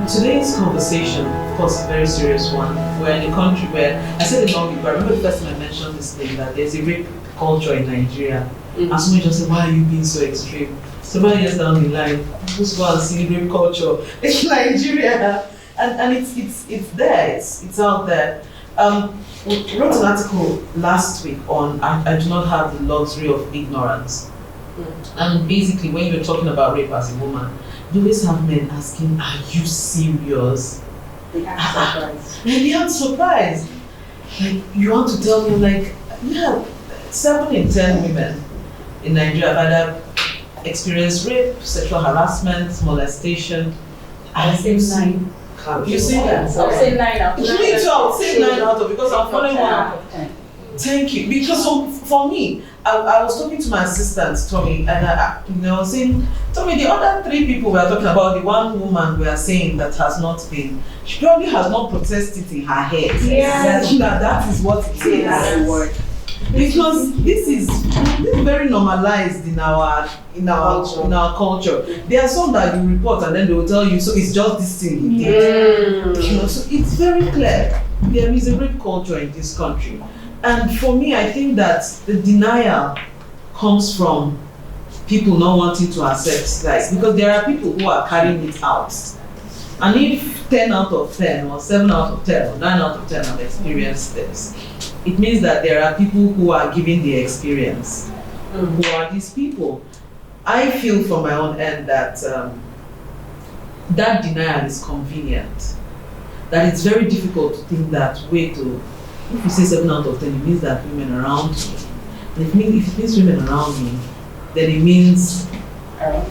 Today's conversation, of course, a very serious one. We're in a country where, I said it long ago, I remember the first time I mentioned this thing, that there's a rape culture in Nigeria. And somebody just said, why are you being so extreme? Several years down the line, just go and see rape culture in Nigeria. And it's there, it's out there. We wrote an article last week on I do not have the luxury of ignorance. And basically, when you're talking about rape as a woman, you always have men asking, are you serious? They act surprised. They aren't surprised. Like, you want to tell me, like, yeah, 7 in 10 women in Nigeria have either experienced rape, sexual harassment, molestation. I say 9. You see that? I would say 9 out of 10. Me too, I would say 9 out of, because I'm following one. Thank you. Because for me, I was talking to my assistant, Tommy, and saying, Tommy, the other 3 people we are talking about, the one woman we are saying that has not been, she probably has not processed it in her head. Yes. That is what it is. Yes. Because this is very normalized in our culture. There are some that you report and then they will tell you, so it's just this thing he did. So it's very clear. There is a rape culture in this country. And for me, I think that the denial comes from people not wanting to accept that, because there are people who are carrying it out. And if 10 out of 10 or 7 out of 10 or 9 out of 10 have experienced this, it means that there are people who are giving the experience. Who are these people? I feel from my own end that that denial is convenient. That it's very difficult to think that, if you say 7 out of 10, it means that women around me. And if it means women around me, then it means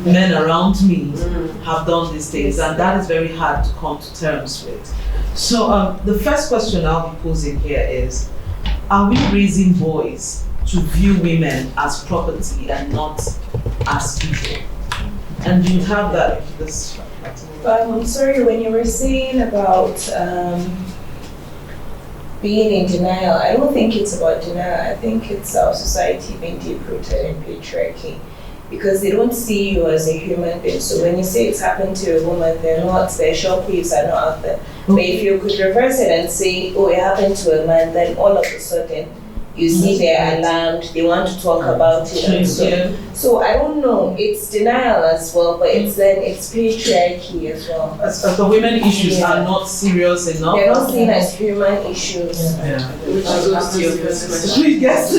men around me have done these things, and that is very hard to come to terms with. So the first question I'll be posing here is, are we raising boys to view women as property and not as people? And you have that this. I'm sorry, when you were saying about being in denial, I don't think it's about denial. I think it's our society being deep-rooted in patriarchy, because they don't see you as a human being. So when you say it's happened to a woman, their shock waves are not out there. But if you could reverse it and say, oh, it happened to a man, then all of a sudden you see they're alarmed, they want to talk about it. And so I don't know, it's denial as well, but it's patriarchy as well. As the women issues are not serious enough. They're not seen as human issues. Which goes to your first question. Yes.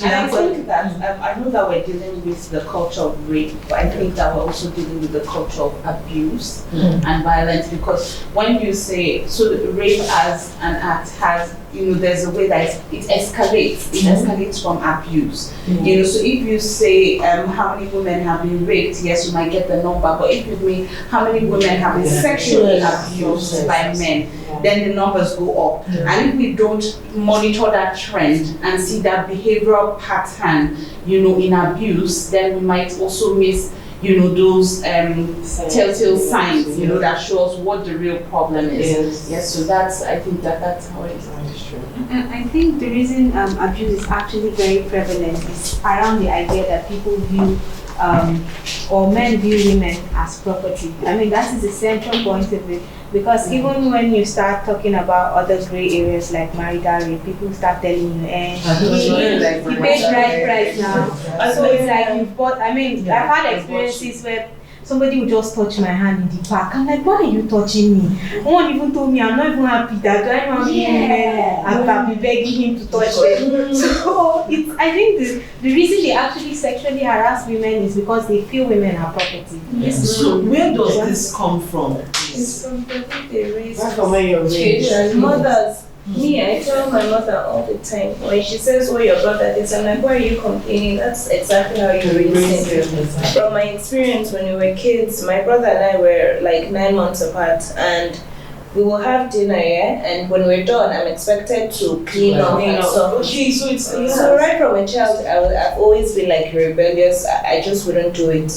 And I think that, I know that we're dealing with the culture of rape, but I think that we're also dealing with the culture of abuse and violence, because when you say, so rape as an act has, there's a way that it escalates. It escalates from abuse. So if you say how many women have been raped, yes, you might get the number. But if you mean how many women have been sexually abused by men, then the numbers go up. And if we don't monitor that trend and see that behavioral pattern, in abuse, then we might also miss those telltale signs, that show us what the real problem is. Yes, so I think that's how it is. And I think the reason abuse is actually very prevalent is around the idea that people view or men view women as property. I mean, that is the central point of it. Because even when you start talking about other gray areas like marital rape, people start telling you, you paid right price now. So it's like you've bought, I've had experiences where somebody would just touch my hand in the park. I'm like, why are you touching me? No one even told me, I'm not even happy that I don't have I'll be begging him to touch them. So I think the reason they actually sexually harass women is because they feel women are property. So where does this come from? It's from the way they raise children. Mothers. Me, I tell my mother all the time, when she says, oh, your brother did, I'm like, why are you complaining? That's exactly how you raise him. From my experience when we were kids, my brother and I were like 9 months apart, and we will have dinner, and when we're done, I'm expected to clean up and stuff. Okay, so it's So right from a child, I've always been like rebellious. I just wouldn't do it.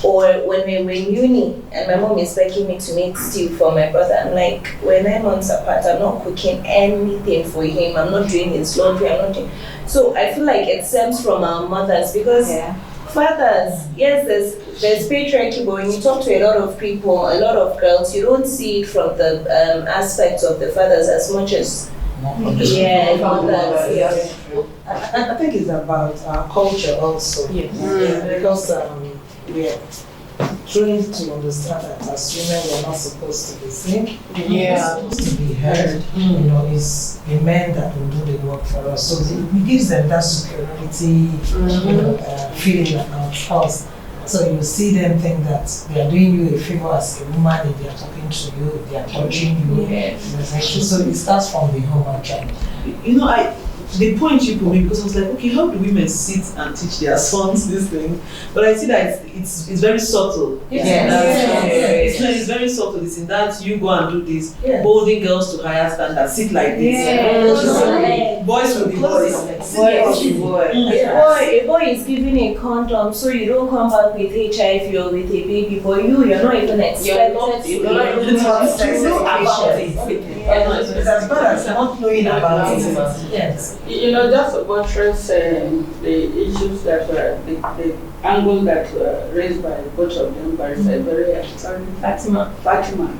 Or when we were in uni and my mom is begging me to make stew for my brother, I'm like, we're 9 months apart, I'm not cooking anything for him, I'm not doing his laundry, I'm not doing. So I feel like it stems from our mothers because fathers, yes, there's patriarchy, but when you talk to a lot of people, a lot of girls, you don't see it from the aspect of the fathers as much as mothers. I think it's about our culture also. Because we are trained to understand that as women we're not supposed to be seen. We're supposed to be heard. You know, it's the men that will do the work for us. So it gives them that superiority feeling about us. So you see them think that they are doing you a favor as a woman if they are talking to you, if they are touching you. So it starts from the home actually. You know, the point you put me, because I was like, okay, how do women sit and teach their sons this thing? But I see that it's very subtle. It's very subtle. It's in that you go and do this, holding girls to higher standards, sit like this. Boys will be boys. A boy is giving a condom, so you don't come back with HIV or with a baby. For you're not even expected to know about it. It's as bad as not knowing about it. Yes. You know, just to buttress the issues that were, the angle that were raised by both of them, by Fatima.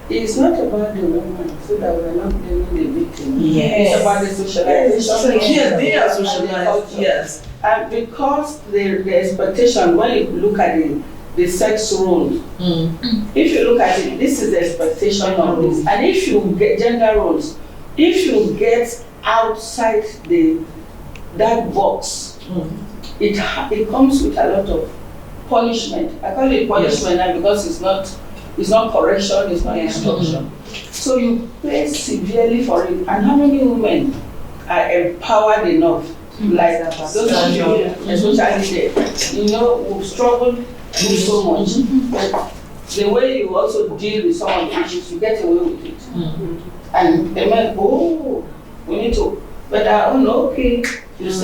It's not about the woman, so that we're not blaming the victim. It's about the socialization. Yes, they are socialized. Yes. And because the expectation, when you look at the sex roles, if you look at it, this is the expectation of this. And if you get gender roles, if you get outside that box, it comes with a lot of punishment. I call it punishment now because it's not correction, it's not instruction. So you pay severely for it. And how many women are empowered enough, like those people, especially who struggle with so much, but the way you also deal with some of the issues, you get away with it. And the men, we need to, but okay, these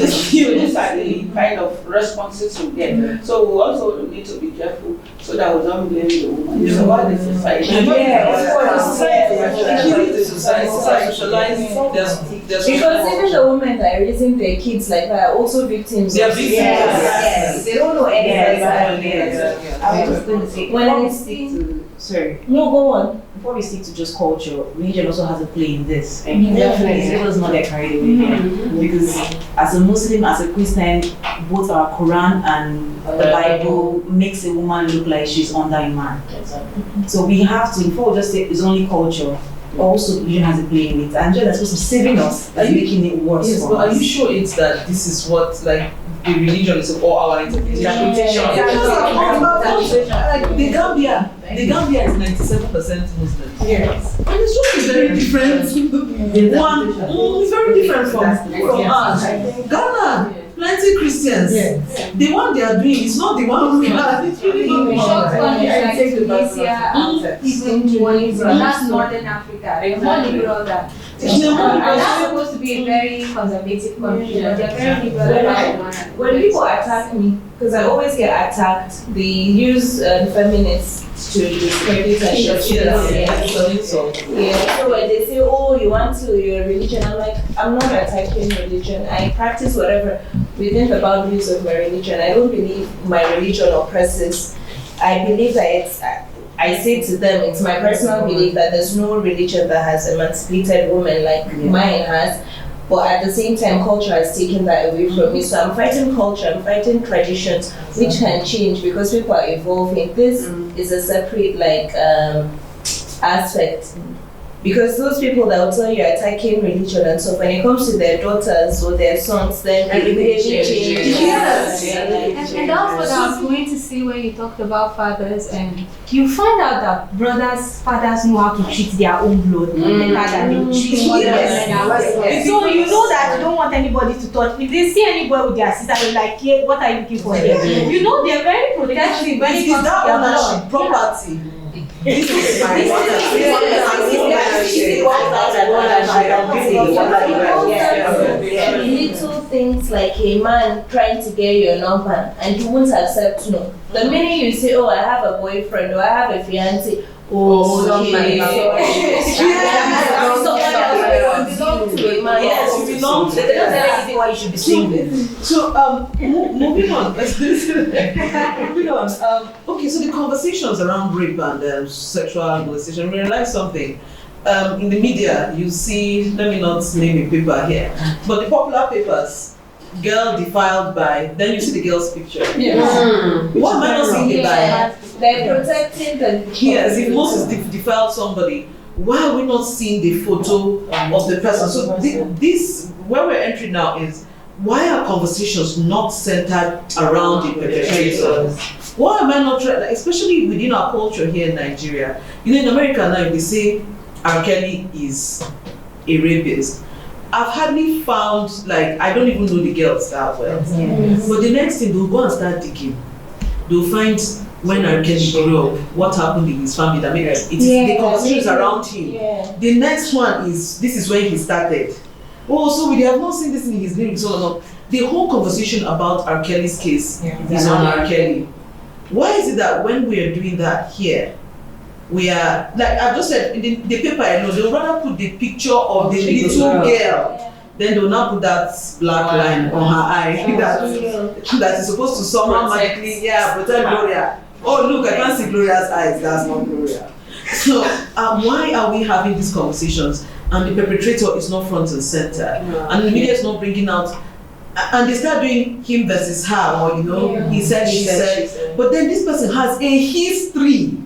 are the kind of responses we get. So we also need to be careful so that we don't blame the woman. It's about the society. Because even the women that are raising their kids like that are also victims. They are victims. Yes. They don't know anything about it. I was just going to say, When I No, go on. Before we stick to just culture, religion also has a play in this. Definitely. Let us not get carried away here. Because as a Muslim, as a Christian, both our Quran and the Bible makes a woman look like she's under a man. So we have to, before we just say it's only culture, also religion has a play in it. And just supposed to be saving us, making it worse. Yes, but are you sure it's that this is what the religion is or our interpretation? The Gambia is 97% Muslim. Yes. And it's just very different. It's very different from us. Ghana, plenty Christians. The one they are doing is not the one we are. It's really not the one. That's Northern Africa. They're more liberal than. And that's supposed to be a very conservative country, but they're very liberal. When people attack me, because I always get attacked, they use feminists to discredit and So when they say, your religion, I'm like, I'm not attacking religion. I practice whatever within the boundaries of my religion. I don't believe my religion oppresses. I believe that I say to them, it's my personal belief that there's no religion that has emancipated women like mine has. But at the same time, culture has taken that away from me. So I'm fighting culture, I'm fighting traditions, which can change because people are evolving. This is a separate aspect. Because those people that will tell you are attacking religion and stuff, when it comes to their daughters or their sons, then they change. And that's what I was going to say when you talked about fathers, and you find out that fathers know how to treat their own blood better than they treat mothers. So you know that you don't want anybody to touch. If they see anybody with their sister, they're like, what are you looking for here? You know they're very protective when it comes to their blood. Property. This is my little things like a man trying to get your number and he won't accept no. The minute you say, oh, I have a boyfriend or I have a fiance, okay. Yes, you belong to They don't tell anything why you should be single. So, moving on. Moving on. Okay, so the conversations around rape and sexual molestation, we realize something. In the media, you see, let me not name a paper here, but the popular papers, girl defiled by, then you see the girl's picture. Yes. What am I not seeing it by? They're protecting the. Yes, if Moses defiled somebody, why are we not seeing the photo of the person? So this, where we're entering now is, why are conversations not centered around the perpetrators? Why am I not trying, especially within our culture here in Nigeria? You know, in America now, they say R. Kelly is a rapist. I've hardly found, like, I don't even know the girls that well. Yes. But the next thing, they'll go and start digging. They'll find when R. Kelly grew up, what happened in his family. That means the conversations around him. Yeah. The next one is, this is when he started. Oh, so we have not seen this in his lyrics all along. The whole conversation about R. Kelly's case is on R. Kelly. Why is it that when we are doing that here, we are, like I've just said, in the paper I know, they'll rather put the picture of the little girl, then they'll now put that black line on her eye that is supposed to somehow magically, protect Gloria. Oh look, I can't see Gloria's eyes, that's not Gloria. So why are we having these conversations and the perpetrator is not front and center, and the media is not bringing out, and they start doing him versus her, or you know, he said, she said, but then this person has a history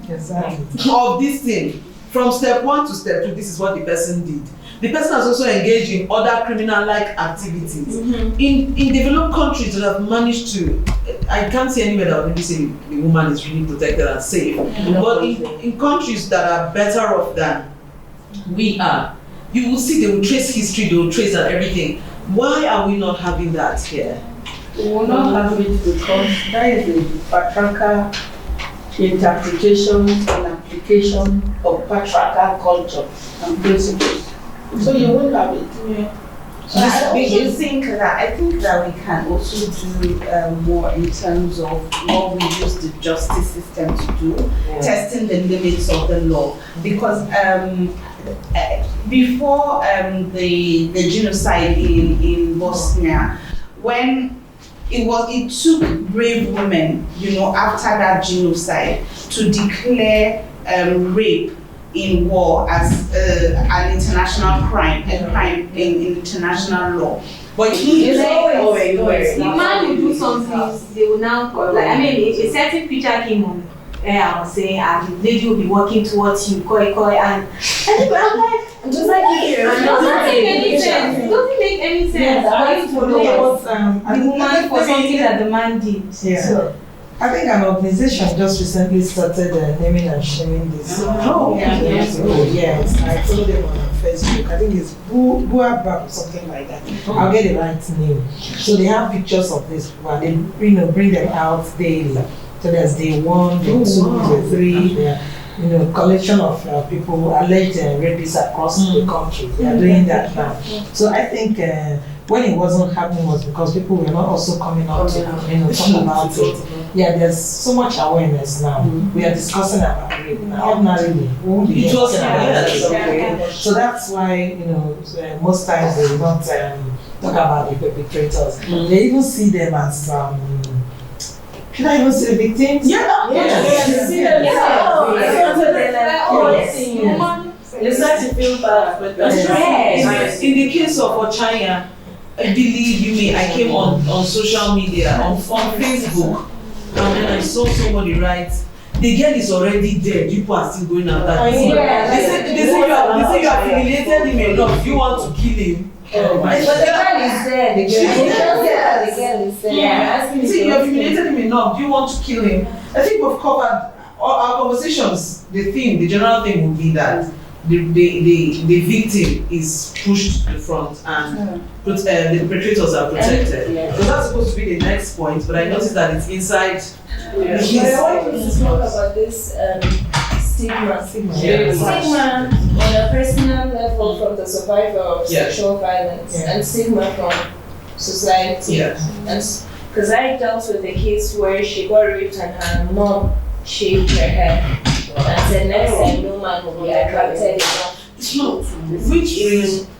of this thing. From step 1 to step 2, this is what the person did. The person has also engaged in other criminal-like activities. In developed countries that have managed to, I can't see anywhere that would say the woman is really protected and safe. But in countries that are better off than we are, you will see they will trace history, they will trace and everything. Why are we not having that here? We will not have it because that is the patriarchal interpretation and application of patriarchal culture and principles. So you won't have it. So I think that we can also do more in terms of what we use the justice system to do, testing the limits of the law. Because before the genocide in Bosnia, when it took brave women, after that genocide, to declare rape in war as an international crime, a crime in international law. But the man will do something, they will now, a certain picture came on air, I was saying, and the lady will be walking towards you, and I'm like, just like it doesn't make any sense. It doesn't make any sense. The woman for something that the man did. Yeah. So, I think an organization just recently started naming and shaming this. Yes, I told them on Facebook. I think it's Buaba or something like that. I'll get the right name. So they have pictures of this and they bring them out daily. So there's day 1, day 2, day 3. Collection of people, alleged rapists across the country. They are doing that now. So I think when it wasn't happening was because people were not also coming out to talk about it. Yeah, there's so much awareness now. We are discussing about rape now. Ordinarily, we won't be discussing about it. So that's why most times they will not talk about the perpetrators. They even see them as should I even say victims? They start to feel bad for them. In the case of Ochanya, believe me, I came on social media, on Facebook, and then I saw somebody write, the girl is already dead, people are still going after him. They say you have humiliated him enough, you want to kill him. But the girl is there. The girl is there. Yeah. See, you have humiliated him enough. Do you want to kill him? I think we've covered our conversations. The general thing would be that the victim is pushed to the front and the perpetrators are protected. So that's supposed to be the next point, but I noticed that it's inside. But I want to talk about this stigma. Yeah. Stigma on a personal level from the survivor of sexual violence and stigma from society. Yeah. And because I dealt with a case where she got raped and her mom shaved her head and said next time no man will be attracted enough. Which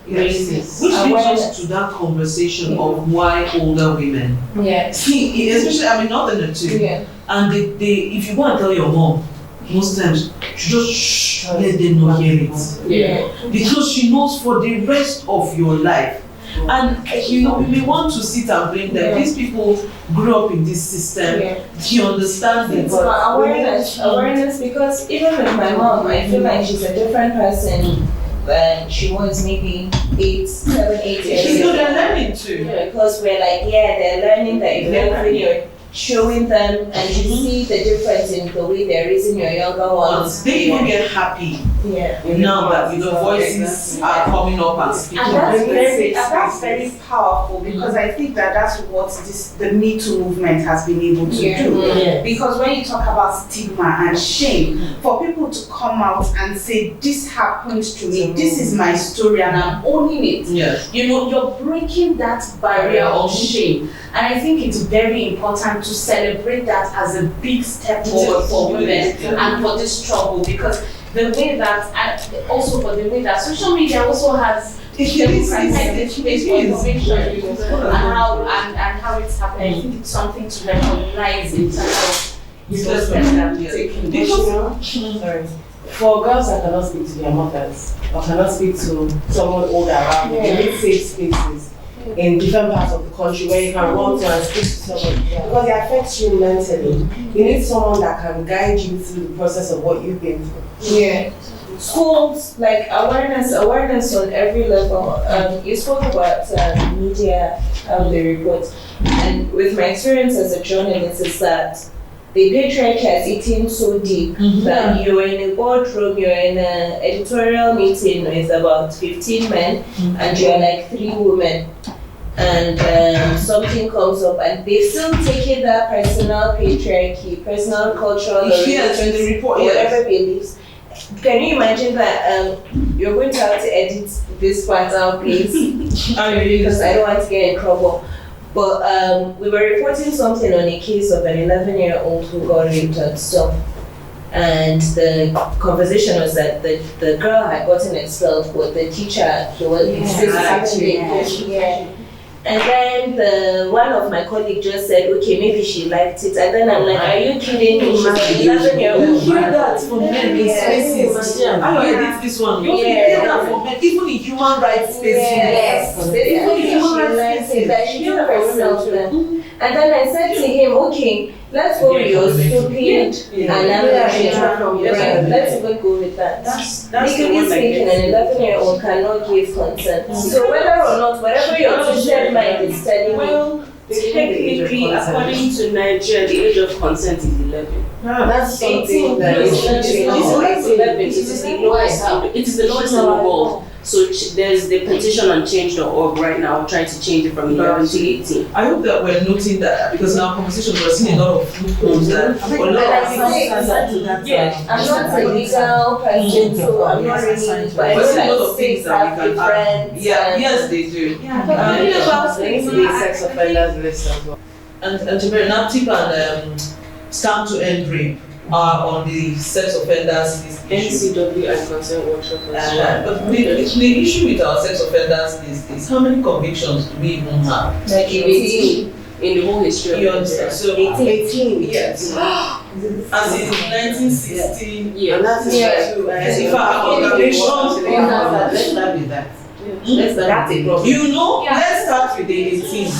brings us to that conversation of why older women. Yeah. See, especially, I mean, not in the two. Yeah. And they, if you go and tell your mom, most times, she just let them not hear it. Yeah. Because she knows for the rest of your life. And you know, we may want to sit and blame them. These people grew up in this system. You understand it. But awareness, because even with my mom, I feel like she's a different person than she was maybe 7, 8 years ago. They're learning too. Because we're like, they're learning that if you're showing them and you see the difference in the way they're raising your younger ones. They even get happy now that voices are coming up and speaking. And that's very powerful because I think that's what the Me Too movement has been able to do. Because when you talk about stigma and shame, for people to come out and say, this happened to me, this is my story and I'm owning it. Yes. You know, you're breaking that barrier of shame. And I think it's very important to celebrate that as a big step forward for women and for this struggle, because the way that, and also for the way that social media also has democratized space for information and how it's happening. I think it's something to recognize in terms of the steps that we're taking. Sorry. For girls that cannot speak to their mothers or cannot speak to someone older around them, they need safe spaces in different parts of the country where you can run to and speak to someone because it affects you mentally. You need someone that can guide you through the process of what you've been through. Yeah. Schools, like awareness on every level. You spoke about media, the reports, and with my experience as a journalist is that the patriarchy has eaten so deep that you're in a boardroom, you're in an editorial meeting with about 15 men and you're like 3 women. And something comes up and they still taking that personal patriarchy, personal cultural whatever beliefs. Can you imagine that you're going to have to edit this part out, please? Because I don't want to get in trouble. But we were reporting something on a case of an 11-year-old who got raped and stuff. And the conversation was that the girl had gotten expelled, but the teacher, And then one of my colleagues just said, okay, maybe she liked it. And then I'm like, are you kidding me? She's an 11-year-old. You hear that from men in spaces. I edit this one. You hear that from men, even in human rights spaces. Yes. Even in human rights spaces. That she knew herself then. And then I said to him, okay, let's go with your stupid analogy from brain. Let's even go with that. Legally speaking, an 11-year-old cannot give consent. So whether or not, whatever your twisted mind is telling you, technically, according to Nigeria, the age of consent is 11. That's 18. It is the lowest in the world. So there's the petition on change.org right now trying to change it from 11 to 18. I hope that we're noting that because in our conversation we're seeing a lot of loopholes that I'm not a legal person, so I'm not really, but I know that states have different. Yes, they do. The sex offenders list as well. And NAPTIP and Stand to End Rape are on the sex offenders list. NCW and consent workshop as well. But the issue with our sex offenders list is how many convictions do we even have? Like 18 in the whole history of Nigeria. So 18. Yes. As in 1960. Yeah. And that's in fact, let's start with that. That's a problem. You know, let's start with the 18.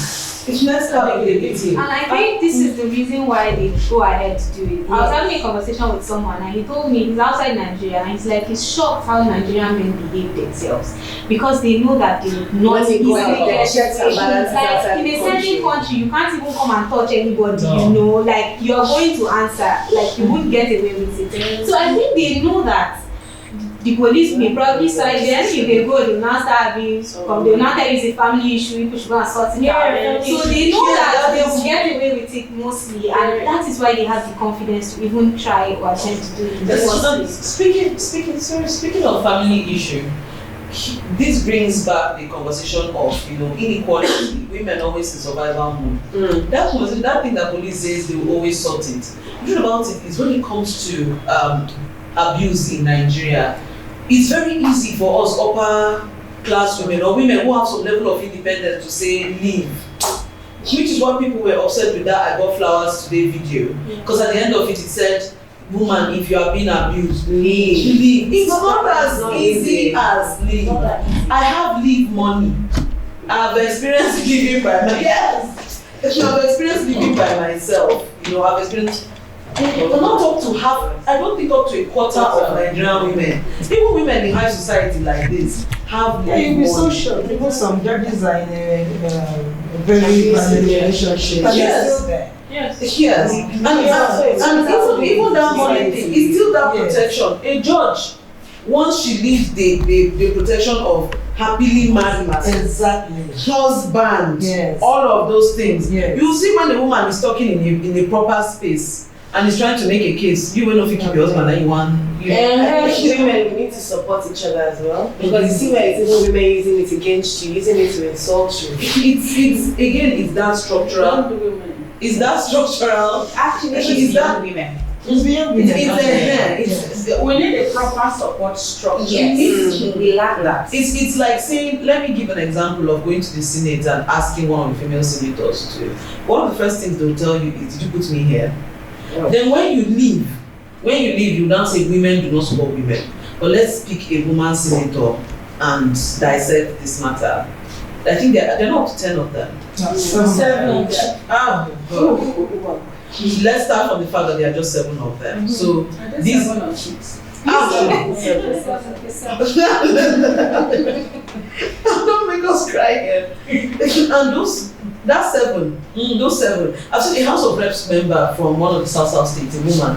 Let's start with the 18. And I think this is the reason why they go ahead to do it. I was having a conversation with someone and he told me he's outside Nigeria and he's like he's shocked how Nigerian men behave themselves because they know that they would not easily get like in a certain country you can't even come and touch anybody, you know, like you're going to answer, like you wouldn't get away with it. So I think they know that the police may probably cite them. If they go, they will now start abuse. They will now tell you it's a family issue. People should go and sort it out. So they know that they will get away with it mostly, and that is why they have the confidence to even try or attempt to do it in the first place. Speaking of family issue, this brings back the conversation of inequality. Women always in survival mode. That thing that police says they will always sort it. The truth about it is when it comes to abuse in Nigeria, it's very easy for us upper class women or women who have some level of independence to say leave. Which is why people were upset with that I got flowers today video. Because at the end of it, it said, woman, if you are being abused, leave. It's not as easy as leave. I have leave money. I have experienced living by myself. Yes. I've experienced living by myself. I've experienced. But not up to half. I don't think up to a quarter of Nigerian women, even women in high society like this, have leave money. You'll be so shocked. Even some judges are in a very bad relationship. But they're still there. Yes. And even that money thing is still that protection. A judge, once she leaves the protection of happily married, husband, all of those things. You see when a woman is talking in a proper space and is trying to make a case, you will not keep your husband and you want. I think women need to support each other as well, because you see where it's even women using it against you, using it to insult you. It's that structural. Is that structural? Actually, it's beyond women. It's beyond women. We need a proper support structure. Yes, we lack that. It's like saying, let me give an example of going to the Senate and asking one of the female senators to. One of the first things they'll tell you is, did you put me here? Yeah. Then when you leave, you now say women do not support women. But let's pick a woman senator and dissect this matter. I think they're not up to 10 of them. 7. Let's start from the fact that there are just 7 of them. So these 7 or 6. Don't make us cry again. And those 7, I've seen a House of Reps member from one of the South states, a woman.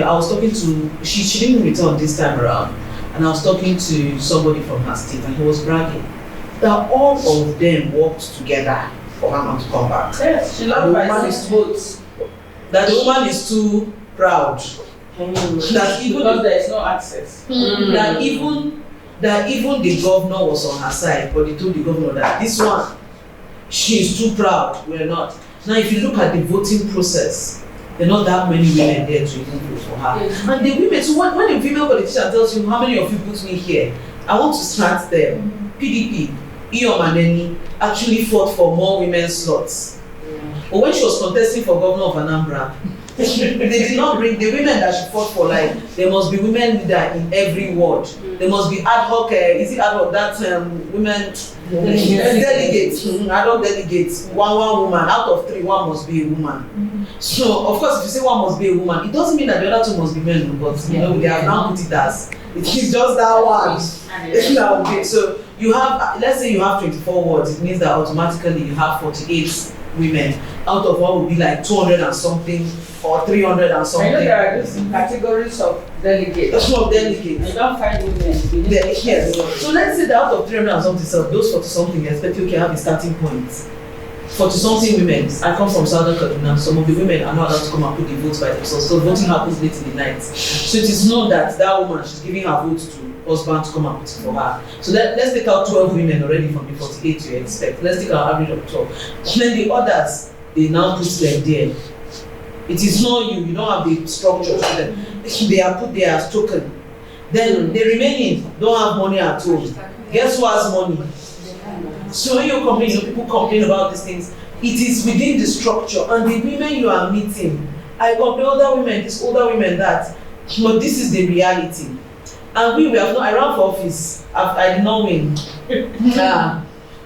I was talking to, she didn't return this time around, and I was talking to somebody from her state, and he was bragging that all of them worked together for her not to come back. Yes, she loved by 6 votes. That the woman is too proud. That even because there is no access. That even the governor was on her side, but they told the governor that this one, she is too proud. We're not. Now, if you look at the voting process, there are not that many women there to even vote for her. And the women, so when a female politician tells you, how many of you put me here, I want to start there. PDP, Iyomaneni actually fought for more women's slots. But when she was contesting for governor of Anambra, they did not bring the women that she fought for. Like, there must be women leader in every ward. There must be ad hoc, is it ad hoc, that women delegates, ad hoc delegates, one woman, out of 3, 1 must be a woman. So, of course, if you say 1 must be a woman, it doesn't mean that the other 2 must be men, but they have now put it as, it's just that one. Okay, so you have, let's say you have 24 wards, it means that automatically you have 48 women out of what would be like 200 and something or 300 and something. I know there are these categories of delegates. You don't find women. Yes. So let's say that out of 300 and something, so those 40 something expect you can have a starting point. 40 something women. I come from Southern Kaduna. Some of the women are not allowed to come and put the votes by themselves. So voting happens late in the night. So it is known that that woman, she's giving her vote to husband to come and put it for her. So let's take out 12 women already from the 48 you expect. Let's take our average of 12. Then the others, they now put them there. It is not you don't have the structure to them. They are put there as token. Then the remaining don't have money at all. Guess who has money? So when you complain, people complain about these things. It is within the structure, and the women you are meeting, I compare older women, this older women that, but this is the reality. And we have not, I ran for office, I did not win.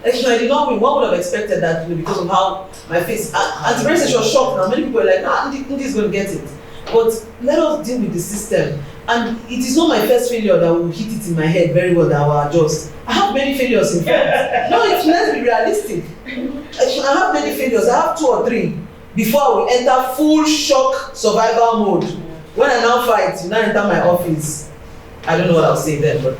Actually, I did not win. One would have expected that because of how my face, and the person was shocked now. Many people were like, Ndi is going to get it. But let us deal with the system. And it is not my first failure that will hit it in my head very well that I will adjust. I have many failures in fact. No, let's be realistic. I have many failures. I have 2 or 3 before I will enter full shock survival mode. When I now fight, you now enter my office. I don't know what I'll say then, but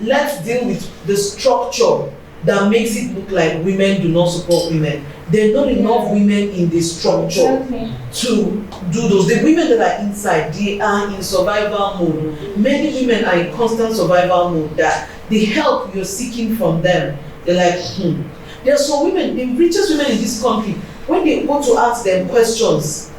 let's deal with the structure that makes it look like women do not support women. There are not enough women in the structure to do those. The women that are inside, they are in survival mode. Many women are in constant survival mode, that the help you're seeking from them, they're like, There are some women, the richest women in this country, when they go to ask them questions,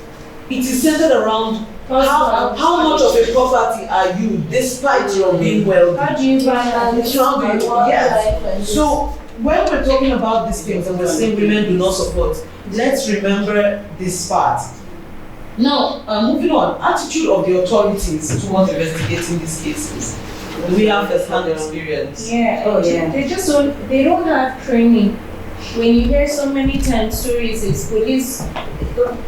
it is centered around how much of a property are you, despite your being wealthy? How do you balance Yes. So when we're talking about these things and we're saying women do not support, let's remember this part. Now, moving on, attitude of the authorities towards investigating these cases. Do we have first-hand experience? Yeah, they just don't have training. When you hear so many times stories, it's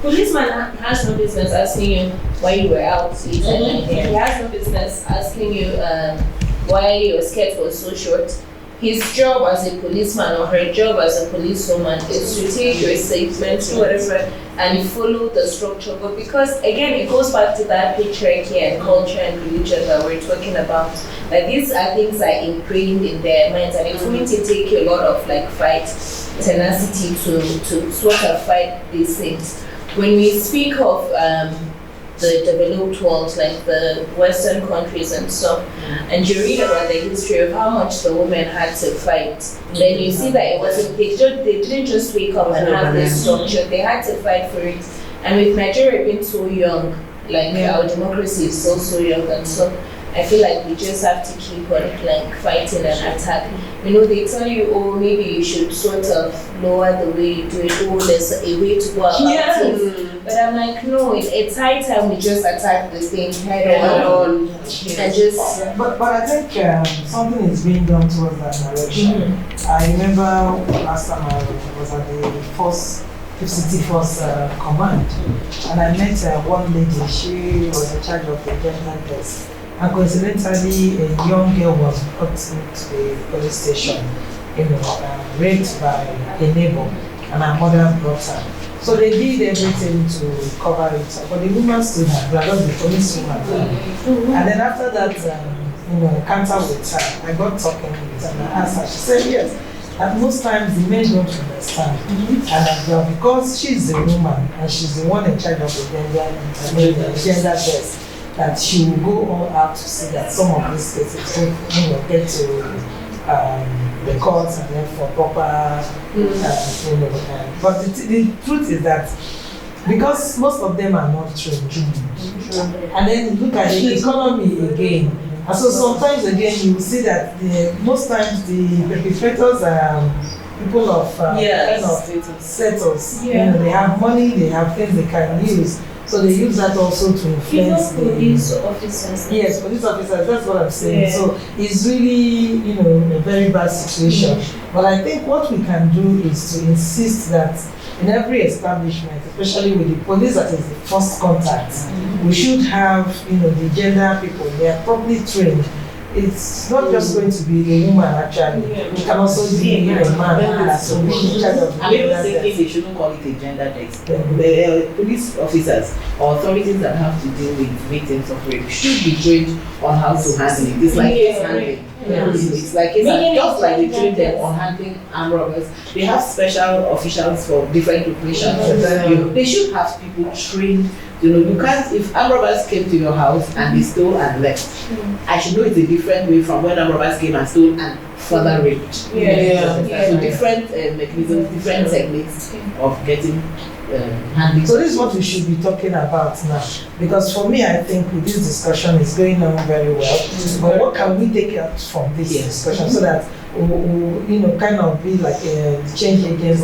policeman has no business asking you why you were out late at night. He has no business asking you why your skirt was so short. His job as a policeman or her job as a policewoman is to take your statements, whatever, and follow the structure. But because, again, it goes back to that patriarchy and culture and religion that we're talking about, that these are things that are ingrained in their minds, and it's going to take you a lot of fight, tenacity to sort of fight these things. When we speak of the developed world, like the Western countries and stuff, and you read about the history of how much the women had to fight, then you see that it wasn't, they didn't just wake up and have this structure, they had to fight for it. And with Nigeria being so young, our democracy is still so young, and so I feel like we just have to keep on fighting and attack. They tell you, oh, maybe you should sort of lower the way you do it, oh, there's a way to go about it. But I'm like, no, it's high time we just attack this thing head on. And just. But I think something is being done towards that direction. I remember last time I was at the 51st Command, and I met one lady. She was in charge of the gender desk. And coincidentally, a young girl was brought into the police station, raped by a neighbor, and her mother brought her. So they did everything to cover it, but the woman stood her ground, the police woman. And then after that, encounter with her, I got talking with her and I asked her. She said yes. At most times the men don't understand, and because she's the woman and she's the one in charge of the gender desk, that she will go all out to see that some of these cases get to the courts and then for proper, but the truth is that because most of them are not trained, and then look at the economy again, and so sometimes again you will see that most times the perpetrators are people of status. They have money, they have things they can use. So they use that also to influence police officers. Yes, police officers, that's what I'm saying. Yeah. So it's really, a very bad situation. But I think what we can do is to insist that in every establishment, especially with the police that is the first contact, we should have, the gender people, they are properly trained. It's not just going to be a woman actually. It can also be a man that's in charge of. I'm even thinking they shouldn't call it a gender desk. Police officers or authorities that have to deal with victims of rape should be trained on how to handle it. It's like case handling. It's like just like they train them on handling armed robbers. They have special officials for different operations. They should have people trained. You can't, if armed robbers came to your house and they stole and left, I should know it's a different way from when armed robbers came and stole and further raped. So different mechanisms, different techniques of getting handling. So this is what we should be talking about now. Because for me, I think with this discussion is going on very well. But what can we take out from this discussion so that kind of be like a change agent?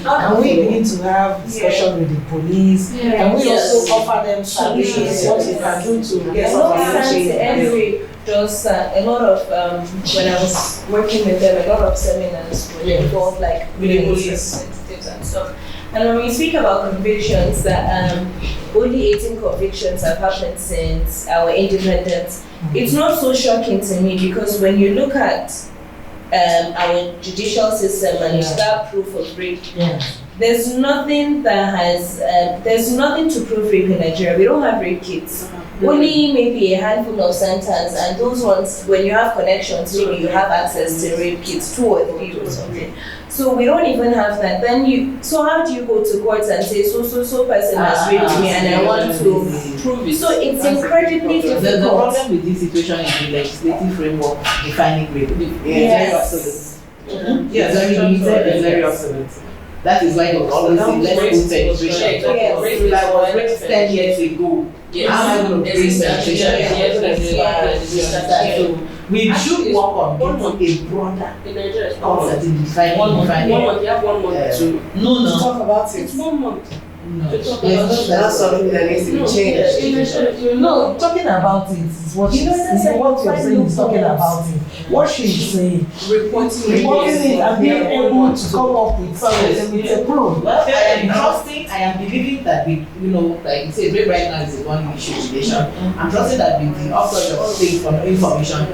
Can we begin to have discussion with the police? Can we also offer them services? What we can do to get some change? Just a lot of when I was working with them, a lot of seminars would involve with the police and stuff. And when we speak about convictions, that only 18 convictions have happened since our independence, it's not so shocking to me, because when you look at our judicial system and you start proof of rape, there's nothing to prove rape in Nigeria. We don't have rape kits. Only maybe a handful of centers, and those ones, when you have connections, maybe you have access to rape kits, 2 or 3 or something. So we don't even have that. So how do you go to court and say so person has raped me and I want to prove it? So it's incredibly difficult. The problem with this situation is the legislative framework defining rape. Yes. Yes, very limited and very obsolete. That is why they will always say, let's go penetration. Like was raped 10 years ago. How am I going to bring penetration? We should work on getting a broader concept in defining. One month, you have 1 month to talk about it. It's 1 month. That's something that needs to be changed. No, talking about it is what what you're saying is talking about it. What she's saying, reporting it and being able to come up with something with a proof. Well, I am believing that with, like you said, rape right now is a one issue relation. I'm trusting that with the upsurge of state information,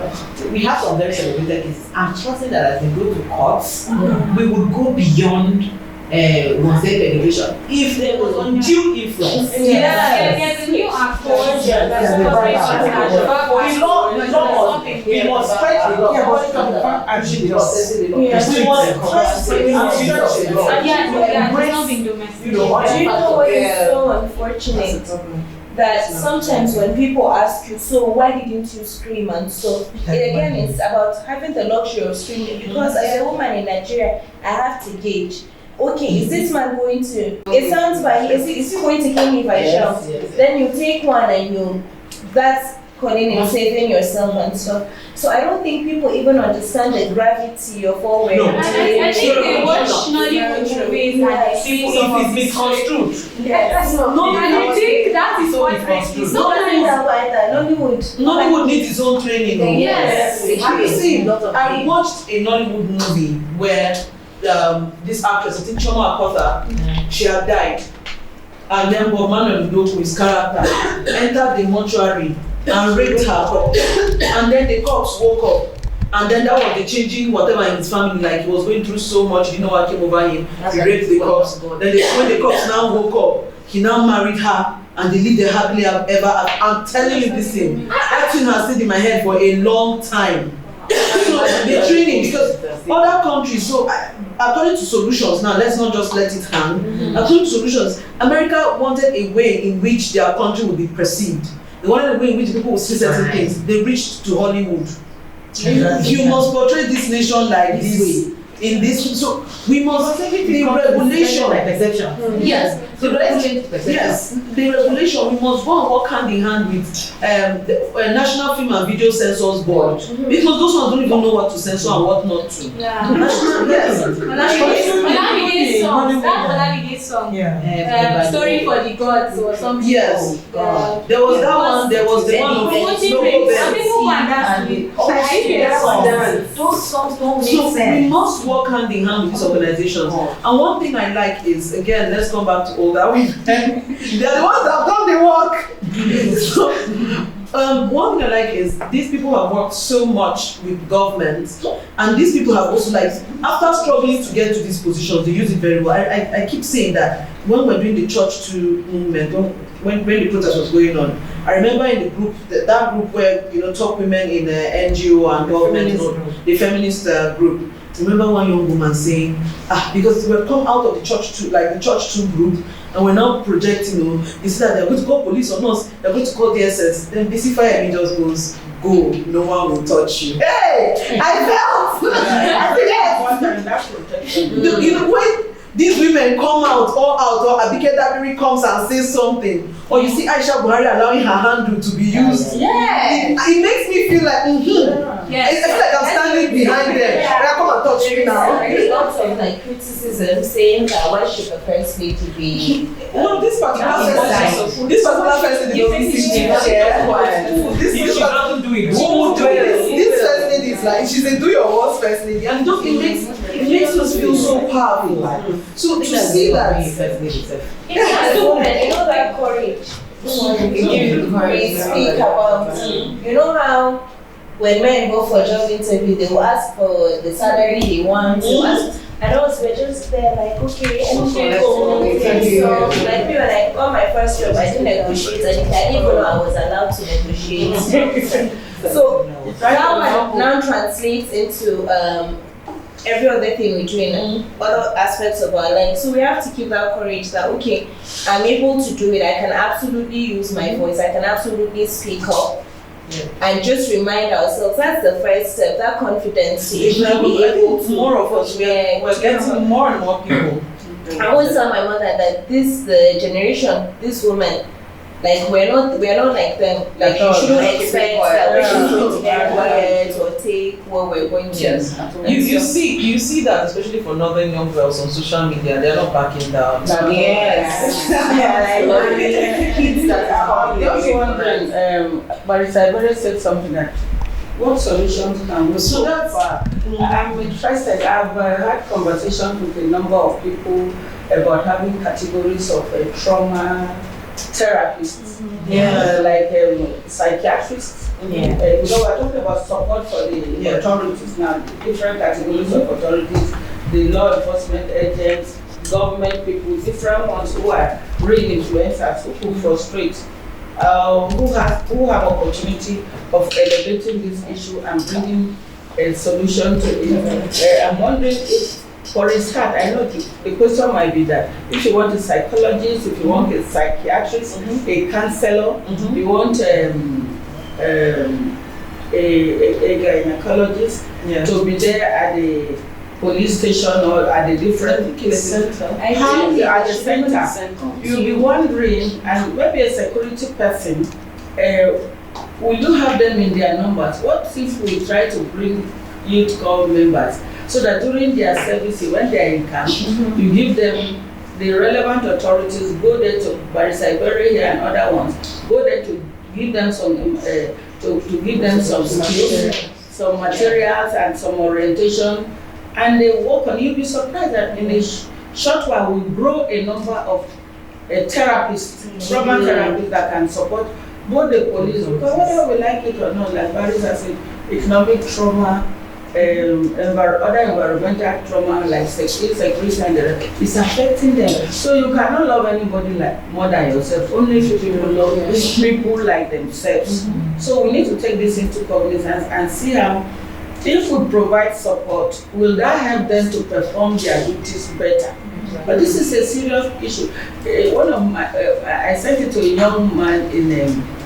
we have some very celebrated cases. I'm trusting that as we go to courts, we would go beyond one-state penetration. If there was undue influence, there's a new approach. we must stretch the law. Do you know what is so unfortunate? That sometimes when people ask you, so why didn't you scream and stuff, again it's about having the luxury of screaming, because as a woman in Nigeria, I have to gauge, okay, is this man going to, it sounds like, is he going to kill me if I shout? Then you take one and that's calling and saving yourself and stuff. So I don't think people even understand the gravity of all we're doing. I think they watch Nollywood movies and they see it is misconstrued. Yes. And I think that is what rape is. Nollywood needs its own training. Yes. You see, I watched a Nollywood movie where this actress, I think Choma Akota, she had died. And then Bob Manuel Udoku's character entered the mortuary and raped her. And then the cops woke up. And then that was the changing whatever in his family, like he was going through so much, he didn't know what came over him. He raped the cops. Then when the cops now woke up, he now married her and they lived there happily ever after. I'm telling you this thing. That thing has stayed in my head for a long time. So the training, because other countries, so according to solutions, now let's not just let it hang. According to solutions, America wanted a way in which their country would be perceived. They wanted a way in which people would see certain things. They reached to Hollywood. You must portray this nation like this way. In this, so we must the regulation like perception. Yes, the regulation. We must go and work hand in hand with the National Film and Video Censors Board, because those ones don't even know what to censor and what not to. That Story for the Gods or something. Yes, there was that one. There was the one of those songs don't make sense. We must work hand in hand with these organizations. And one thing I like is, again, let's come back to older women. They are the ones that have done the work. So, one thing I like is these people have worked so much with government, and these people have also, like, after struggling to get to these positions, they use it very well. I keep saying that when we're doing the Church to movement, when the protest was going on, I remember in the group, that group where, top women in the NGO and government, the feminist group. I remember one young woman saying, because we come out of the Church to, like the Church 2 group, and we're now projecting, is that they're going to call police on us, they're going to call DSS, then BC Fire just goes, go, no one will touch you. Hey! I felt! When these women come out, or Abike Dabiri comes and says something, or you see Aisha Buhari allowing her handle to be used, it makes me feel like, I feel like I'm standing behind them. Come and touch me now. There's lots of criticism saying that why should the first lady be? No, this particular first lady doesn't do it. Who would do it? This first lady is like, she's a do your worst first lady, and it makes us feel so powerful. So to see that, that courage. We speak about, how when men go for a job interview, they will ask for the salary they want. And also we're just there like, okay, anything let's go. okay. So like we were like, on my first job I didn't negotiate anything. I didn't even know I was allowed to negotiate. So that one now translates into every other thing we do in other aspects of our life. So we have to keep that courage that, okay, I'm able to do it. I can absolutely use my voice. I can absolutely speak up. Yeah. And just remind ourselves, that's the first step, that confidence to really be able to. More of us, we're getting more and more people. I always tell my mother that the generation, this woman, like we're not like them. Like you shouldn't expect that we're going to get quiet or take what we're going to. Yes. You see that especially for northern young girls on social media, they're not backing down. Yes. Kids that are just wondering, Barista Ibere said something that what solutions can we So that's I'm interested. I've had conversations with a number of people about having categories of trauma therapists, like psychiatrists. Yeah. We're talking about support for the authorities now, different categories of authorities, the law enforcement agents, government people, different ones who are real influencers who frustrate, who have opportunity of elevating this issue and bringing a solution to it. I'm wondering if, for a start, I know the question might be that if you want a psychologist, if you want a psychiatrist, a counselor, you want a gynecologist to be there at the police station or at the different cases. At the center, you'll be wondering, and maybe a security person, we do have them in their numbers. What if we try to bring youth corps members so that during their service, when they are in camp, you give them the relevant authorities, go there to Barista Ibere here and other ones, go there to give them some to give them some skills, some materials and some orientation, and they work on. You'll be surprised that in a short while we grow a number of therapists, trauma therapists that can support both the police, because whether we like it or not, like Barry has said, economic trauma, other environmental trauma like security and it's affecting them. So you cannot love anybody like more than yourself. Only few people love people like themselves. So we need to take this into cognizance and see how, if we provide support, will that help them to perform their duties better? But this is a serious issue. One of my, I sent it to a young man in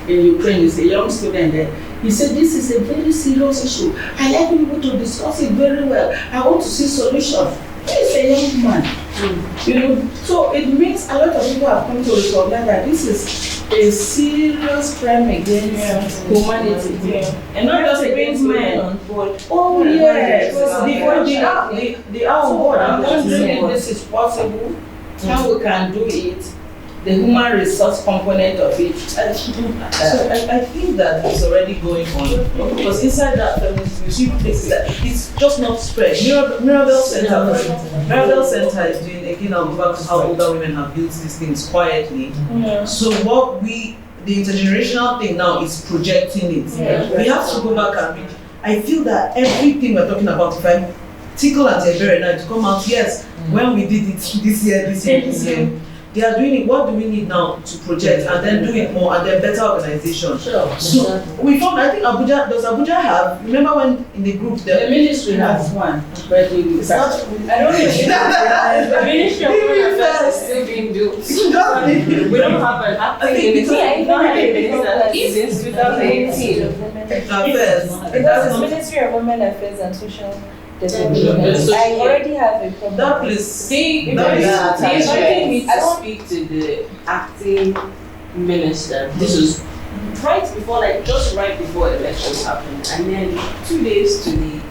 Ukraine. He's a young student there. He said, this is a very serious issue. I like people to discuss it very well. I want to see solutions. He's a young man. You know, so it means a lot of people have come to recognize that this is a serious crime against humanity. And not just against men on board. Oh yes, they are on board. I'm wondering if this is possible, how we can do it, the human resource component of it. So I think that it's already going on, because inside that feminist you see places that it's just not spread. Mirabel Center is doing, again, I'll go back to how older women have built these things quietly. So what the intergenerational thing now is projecting it. We have to go back and read. I feel that everything we're talking about, if I tickle at Ibere now to come out, yes, when we did it this year, they are doing it. What do we need now to project and then do it more and then better organization? Sure. So we found, I think Abuja, does Abuja have, remember when in the group the ministry has one, but it's not, I don't know if the ministry of Women Affairs is still being built. We don't have an acting ministry since 2018. Because the Ministry of Women Affairs and Social Development. I already have a problem. That place. They invited me to speak to the acting minister. This was just right before elections happened, and then 2 days to the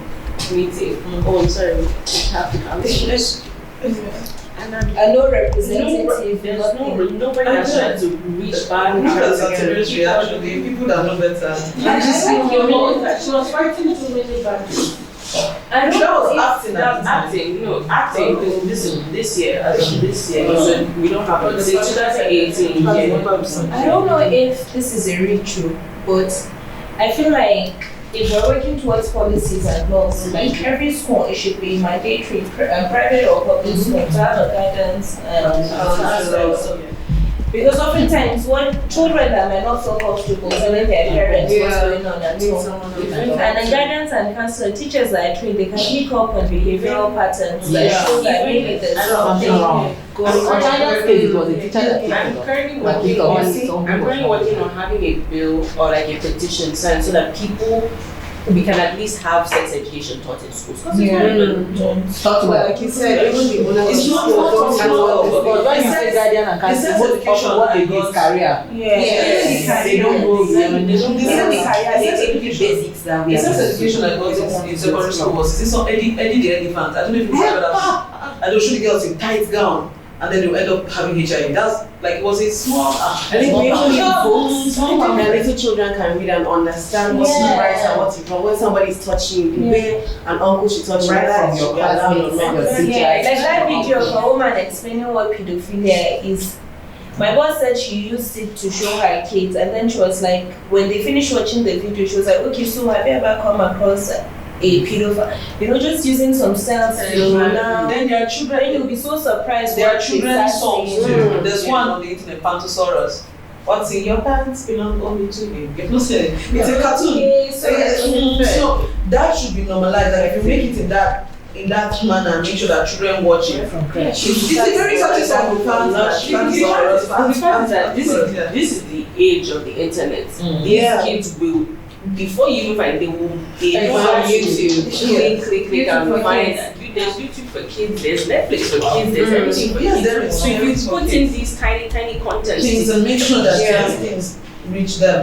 meeting. Oh, I'm sorry, it happened. And no representative. Nobody has tried to reach back. Actually, people that know better. She was fighting too many battles. I know that was acting. This year. So we don't have it. Since 2018. I don't know if this is a real truth, but I feel like if we're working towards policies and laws, like every school, it should be mandatory, private or public school, to have a guidance and because oftentimes when children that might not feel comfortable telling their parents what's going on at home, and the guidance and counselor teachers that are trained, they can pick up on behavioral patterns that show that maybe there's something I'm currently working on having a bill or like a petition signed so that people we can at least have sex education taught in schools. Like you said, even the owners It's not but when you say guardian and counselor, most education what they do is career. They don't go beyond. They take the basics that we The sex education I got in secondary school was this on Eddie the elephant. I don't know if you remember that. I don't show the girls in tight gown. And then they'll end up having HIV. That's like it was a small. I think little children can read and understand what's right and what's wrong. When somebody's touching you, the way an uncle should touch you Right from your classmates, your teachers. Like that video of a woman explaining what pedophilia is. My boss said she used it to show her kids, and then she was like, when they finished watching the video, she was like, okay, so have you ever come across a pedophile? You know, just using some cells to now. Then there are children. Then you'll be so surprised. There are what children's she's songs saying. too. There's one on the internet, Pantosaurus. What's in your pants belong only to you. You've not seen it. It's a cartoon. Okay, So that should be normalized. Like if you make it in that manner, make sure that children watch it. It's a very touching song. The fact is that this is the age of the internet. These kids will, before you even find, they know how to YouTube, click and find. There's YouTube for kids, there's Netflix for kids, there's everything for kids. So if you put in these tiny content things and make sure that these things reach them.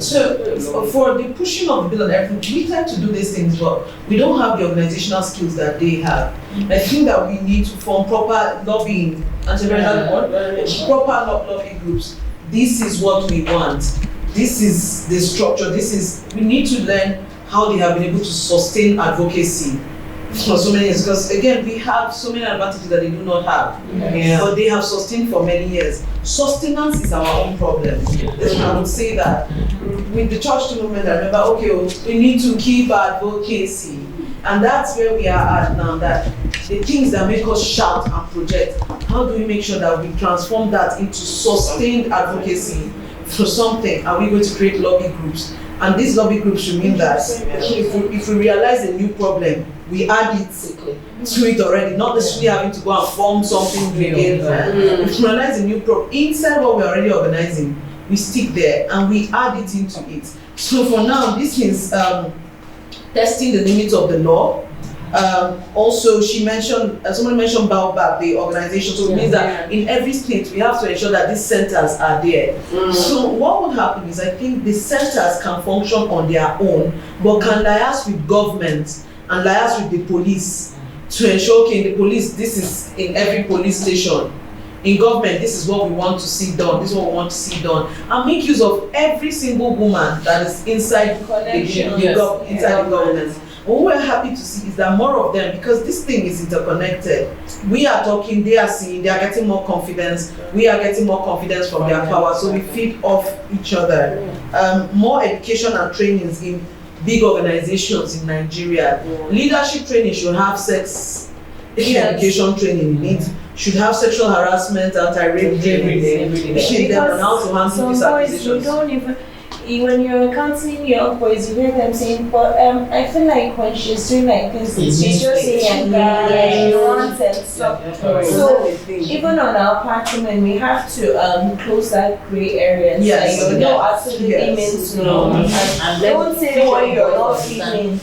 So for the pushing of the bill and everything, we tend to do these things, but we don't have the organizational skills that they have. I think that we need to form proper lobbying, proper lobbying groups. This is what we want. This is the structure. We need to learn how they have been able to sustain advocacy for so many years. Because again, we have so many advantages that they do not have. But they have sustained for many years. Sustenance is our own problem. I would say that with the church movement, I remember, we need to keep advocacy. And that's where we are at now, that the things that make us shout and project, how do we make sure that we transform that into sustained advocacy for something? Are we going to create lobby groups? And these lobby groups should mean that if we realize a new problem, we add it to it already, not necessarily having to go and form something again. If we realize a new problem, inside what we're already organizing, we stick there and we add it into it. So for now, this is testing the limits of the law. Also, someone mentioned Baobab, the organization. So it means that in every state, we have to ensure that these centers are there. So what would happen is, I think the centers can function on their own, but can liaise with government and liaise with the police to ensure, in the police, this is in every police station. In government, this is what we want to see done. This is what we want to see done, and make use of every single woman that is inside the government. What we're happy to see is that more of them, because this thing is interconnected. We are talking, they are seeing, they are getting more confidence. We are getting more confidence from their power, so we feed off each other. More education and trainings in big organizations in Nigeria. Leadership training should have sex education training in it. Should have sexual harassment, anti-rape training. Teaching them on how to handle these accusations. When you're counseling young boys, you hear them saying, but I feel like when she's doing like this, she's just saying and she wants and stuff. So even on our partner, we have to close that gray area. No, absolutely means no. And don't say what you're not feeling.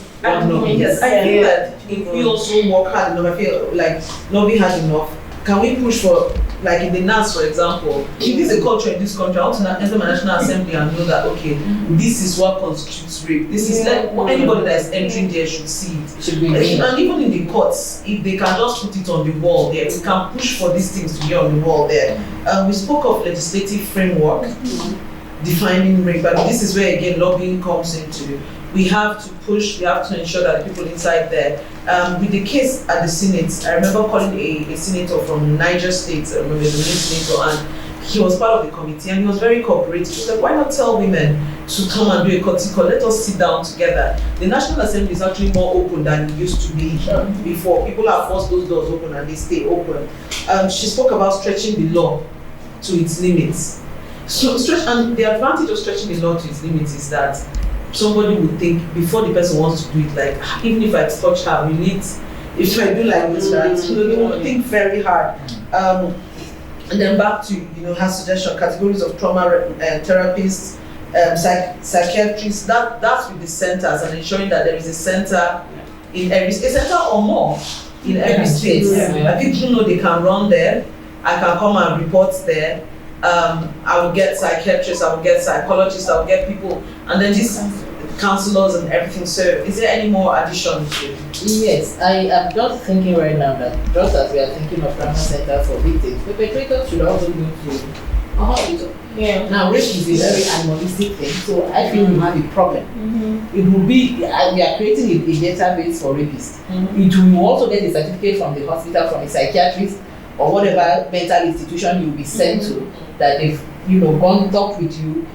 Yes, I feel that if we also work hard enough, I feel like not be hard enough. Can we push for, like in the NAS, for example, if there's a culture in this country, I want to enter my National Assembly and know that, okay, this is what constitutes rape. This is like anybody that is entering there should see it. And even in the courts, if they can just put it on the wall there, we can push for these things to be on the wall there. We spoke of legislative framework defining rape, but this is where again lobbying comes into. We have to push, we have to ensure that the people inside there, with the case at the Senate, I remember calling a senator from Niger State, I remember the main senator, and he was part of the committee and he was very cooperative. He said, why not tell women to come and do a courtesy call? Let us sit down together. The National Assembly is actually more open than it used to be before. People have forced those doors open and they stay open. She spoke about stretching the law to its limits. So and the advantage of stretching the law to its limits is that somebody would think before the person wants to do it, like, even if I touch her, will it, if I do like this, right? So they would think very hard. And then back to her suggestion, categories of trauma therapists, psychiatrists. That's with the centers and ensuring that there is a center in every center or more in every state. People know they can run there. I can come and report there. I will get psychiatrists, I will get psychologists, I will get people, and then these counselors and everything. So, is there any more addition to? Yes, I am just thinking right now that just as we are thinking of trauma centers for victims, perpetrators should also go to a hospital. Yeah. Now, rape is a very animalistic thing, so I feel you have a problem. It will be, we are creating a database for rapists. It will also get a certificate from the hospital, from a psychiatrist, or whatever mental institution you'll be sent to, that they've gone talk with you.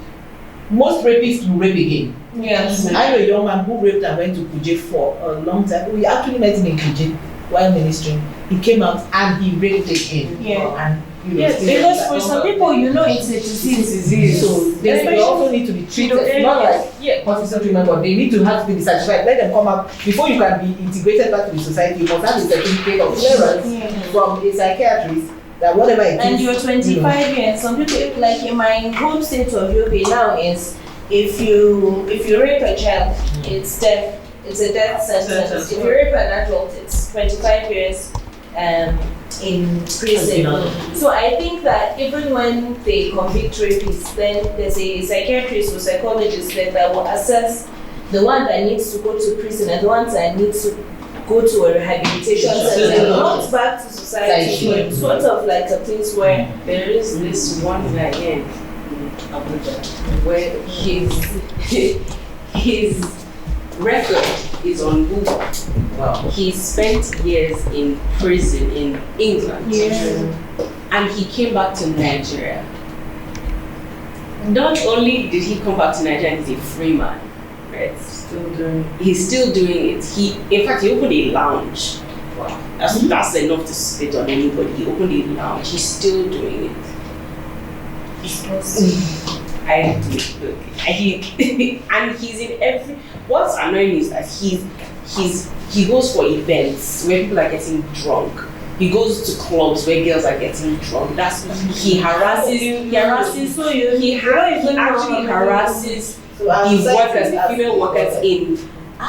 Most rapists will rape again. Yes. I know a young man who raped and went to Kuje for a long time. We actually met him in Kuje while ministering. He came out and he raped again. Yeah. And yes, because for some people, it's a disease. So they also need to be treated, not like hospital treatment, but they need to have to be certified. Let them come out before you can be integrated back to the society. You must have a certificate of clearance from a psychiatrist that whatever it is. And you're 25 years. Some people, like in my home state of Yobe now, is if you rape a child, it's death. It's a death sentence. If you rape an adult, it's 25 years. In prison. So I think that even when they convict rapists, then there's a psychiatrist or psychologist that will assess the one that needs to go to prison and the ones that needs to go to a rehabilitation center, not back to society, but sort of like a place where there is this one guy in Abuja where his record is on Google. Wow. He spent years in prison in England. And he came back to Nigeria. Not only did he come back to Nigeria, he's a free man. Right? He's still doing it. In fact, he opened a lounge. Wow. That's enough to spit on anybody. He opened a lounge. He's still doing it. And he's in every. What's annoying is that he goes for events where people are getting drunk. He goes to clubs where girls are getting drunk. He actually harasses the workers, the female workers in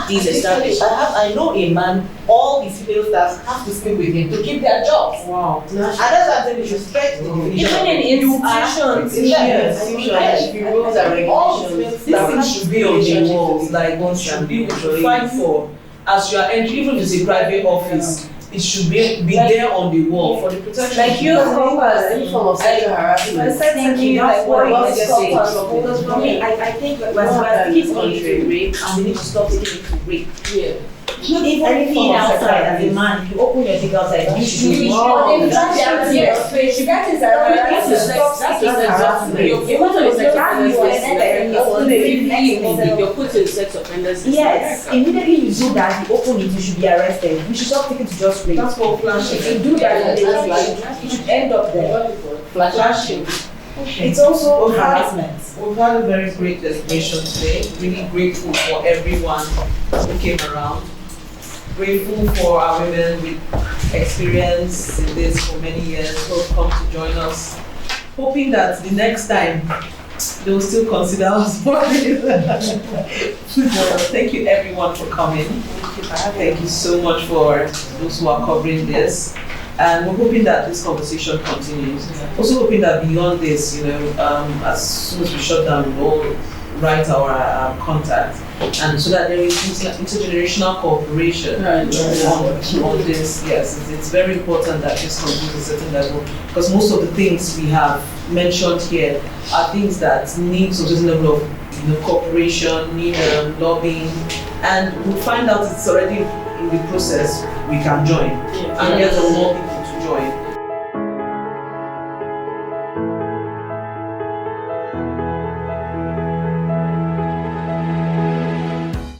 these establishments. I know a man, all the female staff have to sleep with him to keep their jobs. Wow. And that's why we should respect the definition. Even in institutions. Rules and regulations. This thing should be on the walls, like one should be fight for. As you are entering, even if it's a private office, it should be there on the wall for the protection. Like you any form of sexual harassment. That's what I Because for me, I think that we're taking country rape and we need to stop taking it to rape. Anything outside as a man, you open your dick outside, you should be that is harassment. You're put in sex offenders. Yes, immediately you do that, you open it, you should be arrested. We should stop taking to just rape. That's what flashing. If you do that, you should end up there. Flashing. It's also harassment. We've had a very great celebration today. Really grateful for everyone who came around. Grateful for our women with experience in this for many years who have come to join us. Hoping that the next time they'll still consider us for it. Thank you everyone for coming. Thank you so much for those who are covering this. And we're hoping that this conversation continues. Also hoping that beyond this, as soon as we shut down, we'll write our contact, and so that there is intergenerational cooperation on this. Yes, it's very important that this continues at a certain level, because most of the things we have mentioned here are things that need a certain level of cooperation, need lobbying, and we'll find out it's already in the process. We can join and get more people